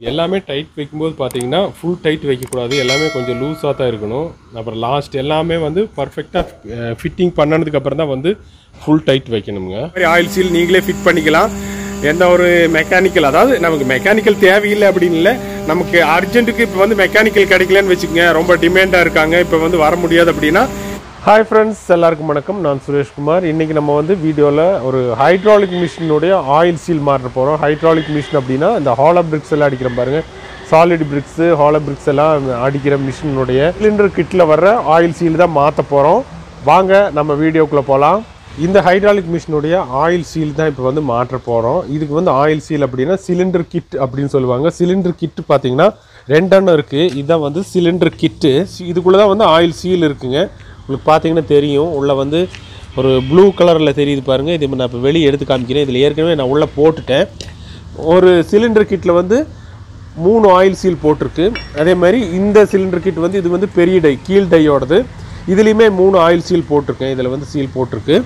எல்லாமே டைட் வைக்கும்போது பார்த்தீங்கன்னா ஃபுல் டைட் வைக்கக்கூடாது, எல்லாமே கொஞ்சம் லூஸாக தான் இருக்கணும். அப்புறம் லாஸ்ட் எல்லாமே வந்து பர்ஃபெக்டாக ஃபிட்டிங் பண்ணதுக்கு அப்புறம் தான் வந்து ஃபுல் டைட் வைக்கணுங்க. ஆயில் சீல் நீங்களே ஃபிட் பண்ணிக்கலாம். எந்த ஒரு மெக்கானிக்கல், அதாவது நமக்கு மெக்கானிக்கல் தேவையில்லை அப்படின்னு இல்லை, நமக்கு அர்ஜென்ட்டுக்கு இப்போ வந்து மெக்கானிக்கல் கிடைக்கலன்னு வச்சுக்கோங்க, ரொம்ப டிமாண்டாக இருக்காங்க, இப்போ வந்து வர முடியாது அப்படின்னா. ஹாய் ஃப்ரெண்ட்ஸ், எல்லாருக்கும் வணக்கம். நான் சுரேஷ்குமார். இன்றைக்கி நம்ம வந்து வீடியோவில் ஒரு ஹைட்ராலிக் மிஷினுடைய ஆயில் சீல் மாற்ற போகிறோம். ஹைட்ராலிக் மிஷின் அப்படின்னா இந்த ஹாலோ பிரிக்ஸ் எல்லாம் அடிக்கிற பாருங்கள், சாலிட் பிரிக்ஸு ஹாலோ பிரிக்ஸ் எல்லாம் அடிக்கிற மிஷினுடைய சிலிண்டர் கிட்டில் வர்ற ஆயில் சீல் தான் மாற்ற போகிறோம். வாங்க நம்ம வீடியோக்குள்ளே போகலாம். இந்த ஹைட்ராலிக் மிஷினுடைய ஆயில் சீல் தான் இப்போ வந்து மாற்ற போகிறோம். இதுக்கு வந்து ஆயில் சீல் அப்படின்னா சிலிண்டர் கிட் அப்படின்னு சொல்லுவாங்க. சிலிண்டர் கிட்டு பார்த்தீங்கன்னா 2 எண்ணம் இருக்குது. இதுதான் வந்து சிலிண்டர் கிட்டு. இதுக்குள்ளே தான் வந்து ஆயில் சீல் இருக்குங்க. உங்களுக்கு பார்த்தீங்கன்னா தெரியும், உள்ளே வந்து ஒரு ப்ளூ கலரில் தெரியுது பாருங்கள். இது நான் இப்போ வெளியே எடுத்து காமிக்கிறேன். இதில் ஏற்கனவே நான் உள்ளே போட்டுட்டேன். ஒரு சிலிண்டர் கிட்டில் வந்து 3 ஆயில் சீல் போட்டிருக்கு. அதே மாதிரி இந்த சிலிண்டர் கிட் வந்து இது வந்து பெரிய டை, கீழ் டையோடது. இதுலேயுமே 3 ஆயில் சீல் போட்டிருக்கேன். இதில் வந்து சீல் போட்டிருக்கு.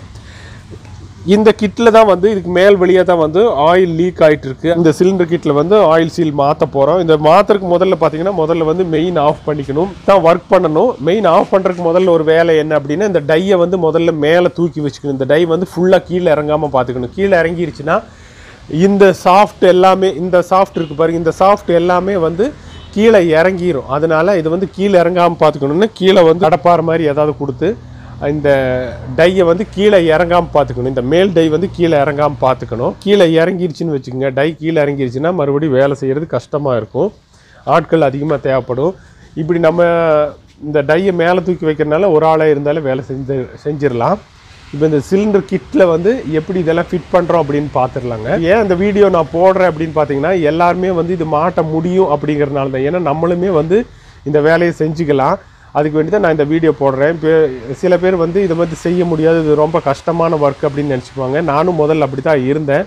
இந்த கிட்டில் தான் வந்து இதுக்கு மேல் வழியாக தான் வந்து ஆயில் லீக் ஆகிட்டு இருக்கு. இந்த சிலிண்டர் கிட்டில் வந்து ஆயில் சீல் மாற்ற போகிறோம். இந்த மாற்றுறதுக்கு முதல்ல பார்த்தீங்கன்னா முதல்ல வந்து மெயின் ஆஃப் பண்ணிக்கணும், தான் ஒர்க் பண்ணணும். மெயின் ஆஃப் பண்ணுறதுக்கு முதல்ல ஒரு வேலை என்ன அப்படின்னா, இந்த டையை வந்து முதல்ல மேலே தூக்கி வச்சுக்கணும். இந்த டை வந்து ஃபுல்லாக கீழே இறங்காமல் பார்த்துக்கணும். கீழே இறங்கிருச்சுன்னா இந்த சாஃப்ட் எல்லாமே, இந்த சாஃப்ட் இருக்குது பாருங்கள், இந்த சாஃப்ட் எல்லாமே வந்து கீழே இறங்கிடும். அதனால் இது வந்து கீழே இறங்காமல் பார்த்துக்கணும்னா கீழே வந்து கடப்பாற மாதிரி ஏதாவது கொடுத்து இந்த டையை வந்து கீழே இறங்காமல் பார்த்துக்கணும். இந்த மேல் டை வந்து கீழே இறங்காமல் பார்த்துக்கணும். கீழே இறங்கிருச்சுன்னு வச்சுக்கோங்க, டை கீழே இறங்கிருச்சுன்னா மறுபடியும் வேலை செய்கிறது கஷ்டமாக இருக்கும், ஆட்கள் அதிகமாக தேவைப்படும். இப்படி நம்ம இந்த டையை மேலே தூக்கி வைக்கிறதுனால ஒரு ஆளாக இருந்தாலும் வேலை செஞ்சிடலாம். இப்போ இந்த சிலிண்டர் கிட்டில் வந்து எப்படி இதெல்லாம் ஃபிட் பண்ணுறோம் அப்படின்னு பார்த்துடலாங்க. ஏன் இந்த வீடியோ நான் போடுறேன் அப்படின்னு பார்த்தீங்கன்னா, எல்லாருமே வந்து இது மாட்ட முடியும் அப்படிங்கிறதுனால தான். ஏன்னா நம்மளுமே வந்து இந்த வேலையை செஞ்சுக்கலாம், அதுக்கு வேண்டி தான் நான் இந்த வீடியோ போடுறேன். இப்போ சில பேர் வந்து இதை வந்து செய்ய முடியாது, இது ரொம்ப கஷ்டமான ஒர்க் அப்படின்னு நினச்சிக்குவாங்க. நானும் முதல்ல அப்படி தான் இருந்தேன்.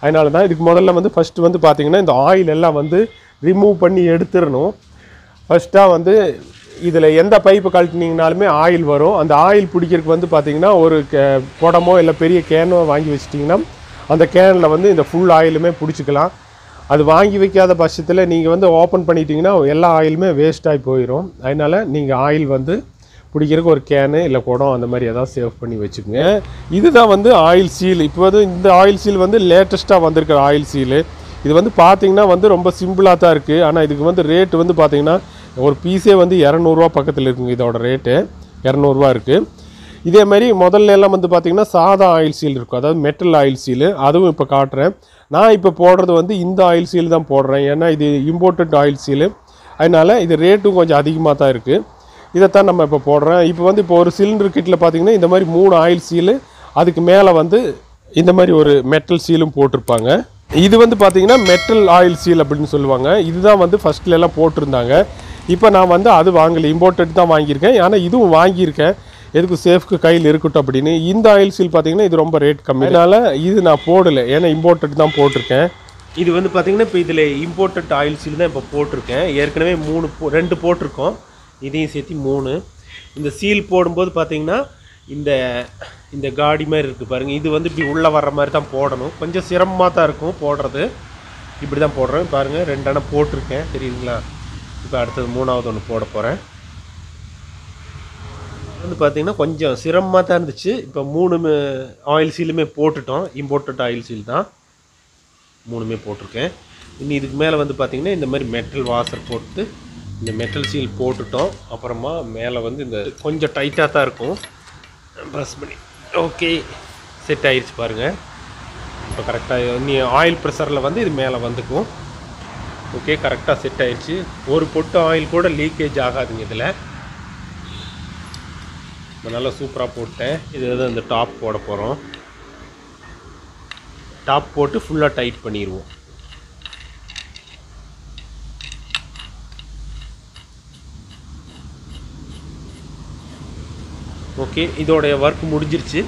அதனால தான் இதுக்கு முதல்ல வந்து ஃபஸ்ட்டு வந்து பார்த்திங்கன்னா இந்த ஆயில் எல்லாம் வந்து ரிமூவ் பண்ணி எடுத்துடணும். ஃபஸ்ட்டாக வந்து இதில் எந்த பைப்பு கழட்டினீங்கனாலுமே ஆயில் வரும். அந்த ஆயில் பிடிக்கிறதுக்கு வந்து பார்த்திங்கன்னா ஒரு குடமோ இல்லை பெரிய கேனோ வாங்கி வச்சிட்டிங்கன்னா அந்த கேனில் வந்து இந்த ஃபுல் ஆயிலுமே பிடிச்சிக்கலாம். அது வாங்கி வைக்காத பட்சத்தில் நீங்கள் வந்து ஓப்பன் பண்ணிட்டீங்கன்னா எல்லா ஆயிலுமே வேஸ்ட் ஆகி போயிடும். அதனால் நீங்கள் ஆயில் வந்து பிடிக்கிறதுக்கு ஒரு கேனு இல்லை குடம் அந்த மாதிரி ஏதாவது சேவ் பண்ணி வச்சுக்கோங்க. இதுதான் வந்து ஆயில் சீல். இப்போ வந்து இந்த ஆயில் சீல் வந்து லேட்டஸ்ட்டாக வந்திருக்கிற ஆயில் சீலு. இது வந்து பார்த்திங்கன்னா வந்து ரொம்ப சிம்பிளாக தான் இருக்குது. ஆனால் இதுக்கு வந்து ரேட்டு வந்து பார்த்திங்கன்னா ஒரு பீஸே வந்து 200 பக்கத்தில் இருக்குங்க. இதோட ரேட்டு 200 இருக்குது. இதே மாதிரி முதல்ல எல்லாம் வந்து பார்த்திங்கன்னா சாதா ஆயில் சீல் இருக்கும், அதாவது மெட்டல் ஆயில் சீலு. அதுவும் இப்போ காட்டுறேன். நான் இப்போ போடுறது வந்து இந்த ஆயில் சீல் தான் போடுறேன், ஏன்னா இது இம்போர்ட்டட் ஆயில் சீலு. அதனால் இது ரேட்டும் கொஞ்சம் அதிகமாக தான் இருக்குது. இதைத்தான் நம்ம இப்போ போடுறேன். இப்போ ஒரு சிலிண்டர் கிட்டில் பார்த்திங்கன்னா இந்த மாதிரி 3 ஆயில் சீலு, அதுக்கு மேலே வந்து இந்த மாதிரி ஒரு மெட்டல் சீலும் போட்டிருப்பாங்க. இது வந்து பார்த்திங்கன்னா மெட்டல் ஆயில் சீல் அப்படின்னு சொல்லுவாங்க. இதுதான் வந்து ஃபஸ்ட்டில் எல்லாம் போட்டிருந்தாங்க. இப்போ நான் வந்து அது வாங்கலை, இம்போர்ட்டட் தான் வாங்கியிருக்கேன். ஆனால் இதுவும் வாங்கியிருக்கேன், எதுக்கு சேஃப்க்கு கையில் இருக்கட்டும் அப்படின்னு. இந்த ஆயில் சீல் பார்த்திங்கன்னா இது ரொம்ப ரேட் கம்மி, அதனால் இது நான் போடலை, ஏன்னா இம்போர்ட்டட் தான் போட்டிருக்கேன். இது வந்து பார்த்திங்கன்னா இப்போ இதில் இம்போர்ட்டட் ஆயில் சீல் தான் இப்போ போட்டிருக்கேன். ஏற்கனவே 2 போட்டிருக்கோம், இதையும் சேர்த்து 3. இந்த சீல் போடும்போது பார்த்திங்கன்னா இந்த காடி மாதிரி இருக்குது பாருங்கள், இது வந்து இப்படி உள்ளே வர்ற மாதிரி தான் போடணும். கொஞ்சம் சிரமமாக தான் இருக்கும் போடுறது. இப்படி தான் போடுறேன் பாருங்கள். 2 எண்ணம் போட்டிருக்கேன், தெரியுங்களா? இப்போ அடுத்தது 3ஆவது ஒன்று போட போகிறேன். வந்து பார்த்திங்கன்னா கொஞ்சம் சிரமமாக தான் இருந்துச்சு. இப்போ 3 ஆயில் சீலுமே போட்டுட்டோம், இம்போர்ட்டட் ஆயில் சீல் தான் 3மே போட்டிருக்கேன். இன்னும் இதுக்கு மேலே வந்து பார்த்திங்கன்னா இந்த மாதிரி மெட்டல் வாஷர் போட்டு இந்த மெட்டல் சீல் போட்டுட்டோம். அப்புறமா மேலே வந்து இந்த கொஞ்சம் டைட்டாக தான் இருக்கும், ப்ரெஸ் பண்ணி ஓகே செட் ஆகிடுச்சு பாருங்கள். இப்போ கரெக்டாக இன்னி ஆயில் ப்ரெஷரில் வந்து இது மேலே வந்துக்கும். ஓகே, கரெக்டாக செட் ஆகிடுச்சு. ஒரு பொட்டு ஆயில் கூட லீக்கேஜ் ஆகாதுங்க இதில். நல்லா சூப்பராக போட்டேன். இது தான் இந்த டாப் போட போகிறோம். டாப் போட்டு ஃபுல்லாக டைட் பண்ணிடுவோம். ஓகே, இதோடைய ஒர்க் முடிஞ்சிருச்சு.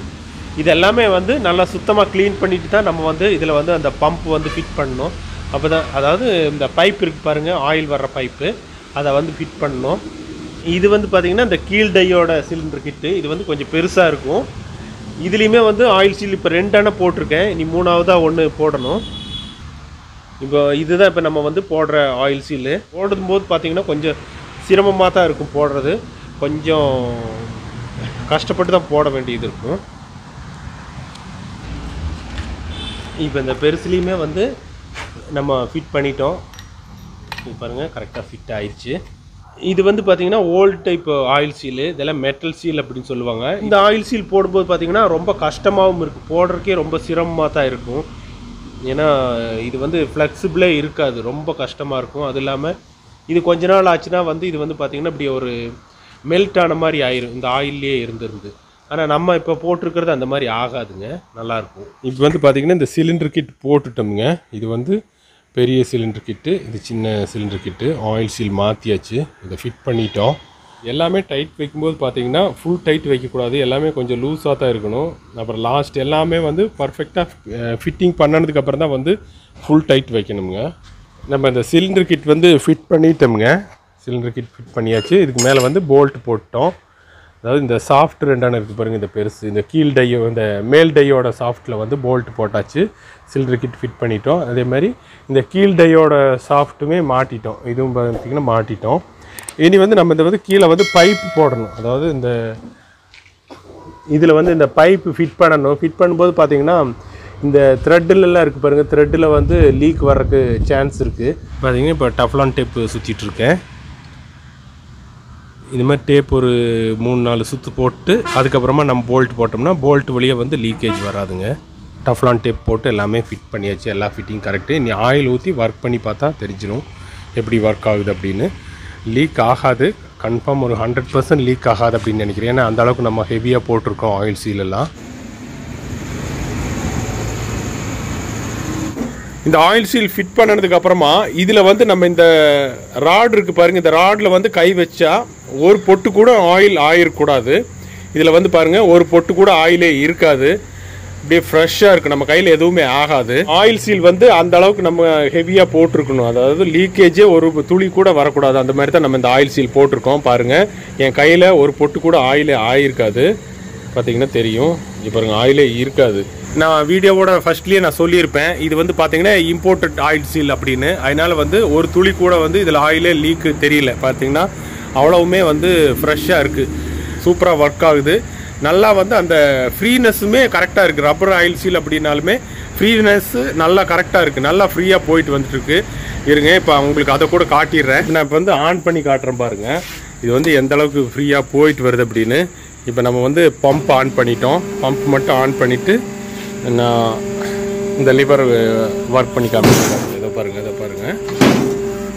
இது எல்லாமே வந்து நல்லா சுத்தமாக க்ளீன் பண்ணிட்டு தான் நம்ம வந்து இதில் வந்து அந்த பம்ப் வந்து ஃபிட் பண்ணணும். அப்போ தான், அதாவது இந்த பைப் இருக்குது பாருங்கள், ஆயில் வர்ற பைப்பு, அதை வந்து ஃபிட் பண்ணணும். இது வந்து பார்த்திங்கன்னா இந்த கீழ் டையோட சிலிண்டர் கிட்டு. இது வந்து கொஞ்சம் பெருசாக இருக்கும். இதுலேயுமே வந்து ஆயில் சீல் இப்போ 2 எண்ணம் போட்டிருக்கேன், இனி 3ஆவதாக ஒன்று போடணும். இப்போ இதுதான் இப்போ நம்ம வந்து போடுற ஆயில் சீலு. போடும்போது பார்த்தீங்கன்னா கொஞ்சம் சிரமமாக தான் இருக்கும் போடுறது, கொஞ்சம் கஷ்டப்பட்டு தான் போட வேண்டியது இருக்கும். இப்போ இந்த பெருசுலேயுமே வந்து நம்ம ஃபிட் பண்ணிட்டோம். இது பாருங்கள் கரெக்டாக ஃபிட் ஆயிடுச்சு. இது வந்து பார்த்தீங்கன்னா ஓல்டு டைப் ஆயில் சீலு, இதெல்லாம் மெட்டல் சீல் அப்படின்னு சொல்லுவாங்க. இந்த ஆயில் சீல் போடும்போது பார்த்தீங்கன்னா ரொம்ப கஷ்டமாகவும் இருக்குது, போடுறதுக்கே ரொம்ப சிரமமாக தான் இருக்கும். ஏன்னா இது வந்து ஃப்ளெக்சிபிளே இருக்காது, ரொம்ப கஷ்டமாக இருக்கும். அது இல்லாமல் இது கொஞ்ச நாள் ஆச்சுன்னா வந்து இது வந்து பார்த்திங்கன்னா இப்படி ஒரு மெல்ட் ஆன மாதிரி ஆயிரும் இந்த ஆயிலே இருந்துருந்து. ஆனால் நம்ம இப்போ போட்டிருக்கிறது அந்த மாதிரி ஆகாதுங்க, நல்லாயிருக்கும். இப்போ வந்து பார்த்திங்கன்னா இந்த சிலிண்டர் கிட் போட்டுட்டோமுங்க. இது வந்து பெரிய சிலிண்டர் கிட்டு, இது சின்ன சிலிண்டர் கிட்டு. ஆயில் சீல் மாற்றியாச்சு, இதை ஃபிட் பண்ணிட்டோம். எல்லாமே டைட் வைக்கும்போது பார்த்தீங்கன்னா ஃபுல் டைட் வைக்கக்கூடாது, எல்லாமே கொஞ்சம் லூஸாக தான் இருக்கணும். அப்புறம் லாஸ்ட் எல்லாமே வந்து பர்ஃபெக்டாக ஃபிட்டிங் பண்ணதுக்கப்புறம் தான் வந்து ஃபுல் டைட் வைக்கணுங்க. நம்ம இந்த சிலிண்டர் கிட் வந்து ஃபிட் பண்ணிட்டோமுங்க. சிலிண்டர் கிட் ஃபிட் பண்ணியாச்சு. இதுக்கு மேலே வந்து போல்ட் போட்டோம். அதாவது இந்த சாஃப்ட் ரெண்டான இருக்குது பாருங்கள், இந்த பெருசு, இந்த கீழ் டையோ இந்த மேல் டையோட சாஃப்ட்டில் வந்து போல்ட் போட்டாச்சு. சிலிண்டர் கிட் ஃபிட் பண்ணிட்டோம். அதே மாதிரி இந்த கீழ் டையோட சாஃப்ட்டுமே மாட்டிட்டோம், இதுவும் பார்த்திங்கன்னா மாட்டிட்டோம். இனி வந்து நம்ம இந்த வந்து கீழே வந்து பைப்பு போடணும். அதாவது இந்த இதில் வந்து இந்த பைப்பு ஃபிட் பண்ணணும். ஃபிட் பண்ணும்போது பார்த்திங்கன்னா இந்த த்ரெட்டிலெலாம் இருக்குது பாருங்கள், த்ரெட்டில் வந்து லீக் வர்றதுக்கு சான்ஸ் இருக்குது. பார்த்திங்கன்னா இப்போ டஃப்லான் டேப்பு சுற்றிட்டுருக்கேன். இது மாதிரி டேப் ஒரு 3-4 சுற்று போட்டு அதுக்கப்புறமா நம்ம போல்ட் போட்டோம்னா போல்ட் வழியாக வந்து லீக்கேஜ் வராதுங்க. டஃப்லான் டேப் போட்டு எல்லாமே ஃபிட் பண்ணியாச்சு, எல்லா ஃபிட்டிங் கரெக்டு. நீ ஆயில் ஊற்றி ஒர்க் பண்ணி பார்த்தா தெரிஞ்சிடும் எப்படி ஒர்க் ஆகுது அப்படின்னு. லீக் ஆகாது, கன்ஃபார்ம் ஒரு 100% லீக் ஆகாது அப்படின்னு நினைக்கிறேன். ஏன்னா அந்தளவுக்கு நம்ம ஹெவியாக போட்டிருக்கோம் ஆயில் சீலெல்லாம். இந்த ஆயில் சீல் ஃபிட் பண்ணதுக்கப்புறமா இதில் வந்து நம்ம இந்த ராட் இருக்குது பாருங்கள், இந்த ராடில் வந்து கை வச்சா ஒரு பொட்டு கூட ஆயில் ஆயிடக்கூடாது. இதில் வந்து பாருங்கள் ஒரு பொட்டு கூட ஆயிலே இருக்காது, அப்படியே ஃப்ரெஷ்ஷாக இருக்குது, நம்ம கையில் எதுவுமே ஆகாது. ஆயில் சீல் வந்து அந்த அளவுக்கு நம்ம ஹெவியாக போட்டிருக்கணும், அதாவது லீக்கேஜே ஒரு துளி கூட வரக்கூடாது. அந்த மாதிரி தான் நம்ம இந்த ஆயில் சீல் போட்டிருக்கோம். பாருங்கள் என் கையில் ஒரு பொட்டு கூட ஆயிலே ஆயிருக்காது, பார்த்தீங்கன்னா தெரியும். இப்போ பாருங்கள் ஆயிலே இருக்காது. நான் வீடியோவோட ஃபர்ஸ்ட்லேயே நான் சொல்லியிருப்பேன், இது வந்து பார்த்தீங்கன்னா இம்போர்ட்டட் ஆயில் சீல் அப்படின்னு. அதனால வந்து ஒரு துளி கூட வந்து இதில் ஆயிலே லீக்கு தெரியல. பார்த்தீங்கன்னா அவ்வளவுமே வந்து ஃப்ரெஷ்ஷாக இருக்குது, சூப்பராக ஒர்க் ஆகுது. நல்லா வந்து அந்த ஃப்ரீனஸுமே கரெக்டாக இருக்குது. ரப்பர் ஆயில் சீல் அப்படின்னாலுமே ஃப்ரீனஸ்ஸு நல்லா கரெக்டாக இருக்குது, நல்லா ஃப்ரீயாக போயிட்டு வந்துட்டுருக்கு. இருங்க இப்போ உங்களுக்கு அதை கூட காட்டிடுறேன். நான் இப்போ வந்து ஆன் பண்ணி காட்டுறேன் பாருங்கள், இது வந்து எந்த அளவுக்கு ஃப்ரீயாக போயிட்டு வருது அப்படின்னு. இப்போ நம்ம வந்து பம்ப் ஆன் பண்ணிட்டோம். பம்ப் மட்டும் ஆன் பண்ணிவிட்டு நான் இந்த லிவர் ஒர்க் பண்ணி காமிக்கிறேன். இதை பாருங்கள், இதை பாருங்கள்,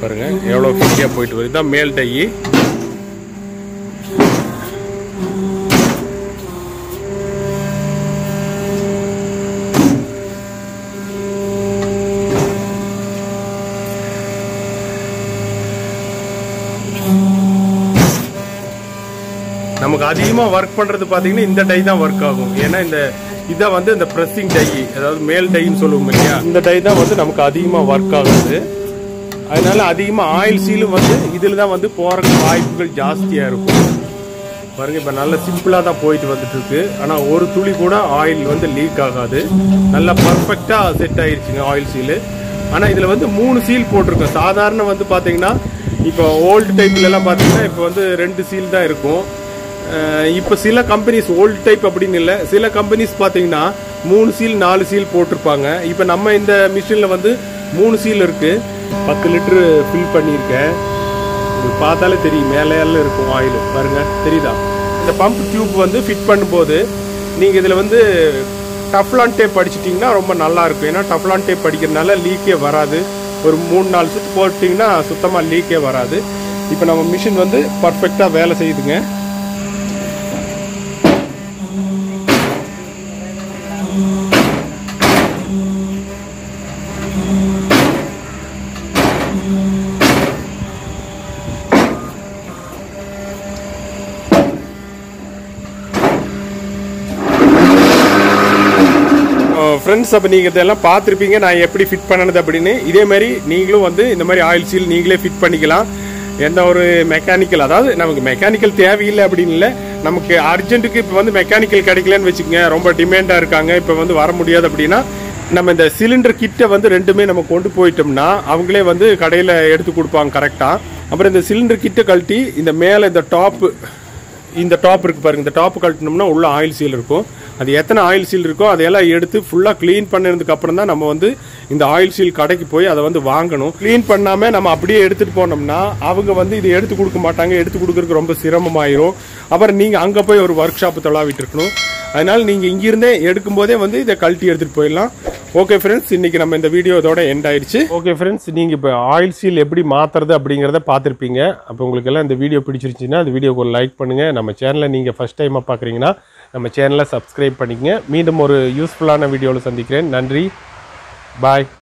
பாருங்கள் எவ்வளோ ஃப்ரீயாக போயிட்டு வருது. இதுதான் மேல் டை. நமக்கு அதிகமாக ஒர்க் பண்ணுறது பார்த்தீங்கன்னா இந்த டை தான் ஒர்க் ஆகும். ஏன்னா இதான் வந்து இந்த ப்ரெஸ்ஸிங் டை, அதாவது மேல் டைன்னு சொல்லுவோம் இல்லையா, இந்த டை தான் வந்து நமக்கு அதிகமாக ஒர்க் ஆகுது. அதனால அதிகமாக ஆயில் சீலும் வந்து இதில் தான் வந்து போகிறக்கு வாய்ப்புகள் ஜாஸ்தியாக இருக்கும். பாருங்க இப்போ நல்ல சிம்பிளாக தான் போயிட்டு வந்துட்டு இருக்கு. ஆனால் ஒரு துளி கூட ஆயில் வந்து லீக் ஆகாது, நல்லா பர்ஃபெக்டாக செட் ஆயிடுச்சுங்க ஆயில் சீலு. ஆனால் இதில் வந்து 3 சீல் போட்டிருக்கோம். சாதாரண வந்து பார்த்தீங்கன்னா இப்போ ஓல்டு டைப்லலாம் பார்த்தீங்கன்னா இப்போ வந்து 2 சீல் தான் இருக்கும். இப்போ சில கம்பெனிஸ் ஓல்டு டைப் அப்படின்னு இல்லை, சில கம்பெனிஸ் பார்த்தீங்கன்னா 3 சீல் 4 சீல் போட்டிருப்பாங்க. இப்போ நம்ம இந்த மிஷினில் வந்து 3 சீல் இருக்குது. 10 லிட்டரு ஃபில் பண்ணியிருக்கேன். உங்களுக்கு பார்த்தாலே தெரியும், மேலே எல்லாம் இருக்கும் ஆயில் பாருங்கள், தெரியுதா? இந்த பம்ப் டியூப் வந்து ஃபிட் பண்ணும்போது நீங்கள் இதில் வந்து டஃப்லான் டேப் அடிச்சிட்டிங்கன்னா ரொம்ப நல்லாயிருக்கும். ஏன்னா டஃப்லான் டேப் அடிக்கிறதுனால லீக்கே வராது. ஒரு 3-4 சுற்று போட்டிங்கன்னா சுத்தமாக லீக்கே வராது. இப்போ நம்ம மிஷின் வந்து பர்ஃபெக்டாக வேலை செய்யுதுங்க. ஃப்ரெண்ட்ஸ், அப்போ நீங்கள் இதெல்லாம் பார்த்துருப்பீங்க நான் எப்படி ஃபிட் பண்ணது அப்படின்னு. இதே மாதிரி நீங்களும் வந்து இந்த மாதிரி ஆயில் சீல் நீங்களே ஃபிட் பண்ணிக்கலாம். எந்த ஒரு மெக்கானிக்கல், அதாவது நமக்கு மெக்கானிக்கல் தேவையில்லை அப்படின்னு இல்லை, நமக்கு அர்ஜென்ட்டுக்கு இப்போ வந்து மெக்கானிக்கல் கிடைக்கலன்னு வச்சுக்கோங்க, ரொம்ப டிமாண்டாக இருக்காங்க, இப்போ வந்து வர முடியாது அப்படின்னா நம்ம இந்த சிலிண்டர் கிட்ட வந்து ரெண்டுமே நம்ம கொண்டு போயிட்டோம்னா அவங்களே வந்து கடையில் எடுத்து கொடுப்பாங்க கரெக்டாக. அப்புறம் இந்த சிலிண்டர் கிட்ட கழட்டி இந்த மேலே இந்த டாப் இருக்கு பாருங்க, இந்த டாப் கழட்டினோம்னா உள்ள ஆயில் சீல் இருக்கும். அது எத்தனை ஆயில் சீல் இருக்கோ அதையெல்லாம் எடுத்து ஃபுல்லாக க்ளீன் பண்ணதுக்கு அப்புறம் தான் நம்ம வந்து இந்த ஆயில் சீல் கடைக்கு போய் அதை வந்து வாங்கணும். க்ளீன் பண்ணாமல் நம்ம அப்படியே எடுத்துகிட்டு போனோம்னா அவங்க வந்து இதை எடுத்து கொடுக்க மாட்டாங்க. எடுத்து கொடுக்கறதுக்கு ரொம்ப சிரமமாயிரும். அப்புறம் நீங்கள் அங்கே போய் ஒரு ஒர்க் ஷாப்பு தொலாவிட்டு இருக்கணும். அதனால நீங்கள் இங்கிருந்தே எடுக்கும் போதே வந்து இதை கழட்டி எடுத்துகிட்டு போயிடலாம். ஓகே ஃப்ரெண்ட்ஸ், இன்னைக்கு நம்ம இந்த வீடியோ இதோட எண்ட் ஆயிடுச்சு. ஓகே ஃப்ரெண்ட்ஸ், நீங்கள் இப்போ ஆயில் சீல் எப்படி மாற்றுறது அப்படிங்கிறத பார்த்துருப்பீங்க. அப்போ உங்களுக்கு எல்லாம் இந்த வீடியோ பிடிச்சிருச்சுன்னா அந்த வீடியோக்கு ஒரு லைக் பண்ணுங்கள். நம்ம சேனலை நீங்கள் ஃபஸ்ட் டைமாக பார்க்குறீங்கன்னா நம்ம சேனலை சப்ஸ்கிரைப் பண்ணிக்கங்க. மீண்டும் ஒரு யூஸ்ஃபுல்லான வீடியோவில் சந்திக்கிறேன். நன்றி, பாய்.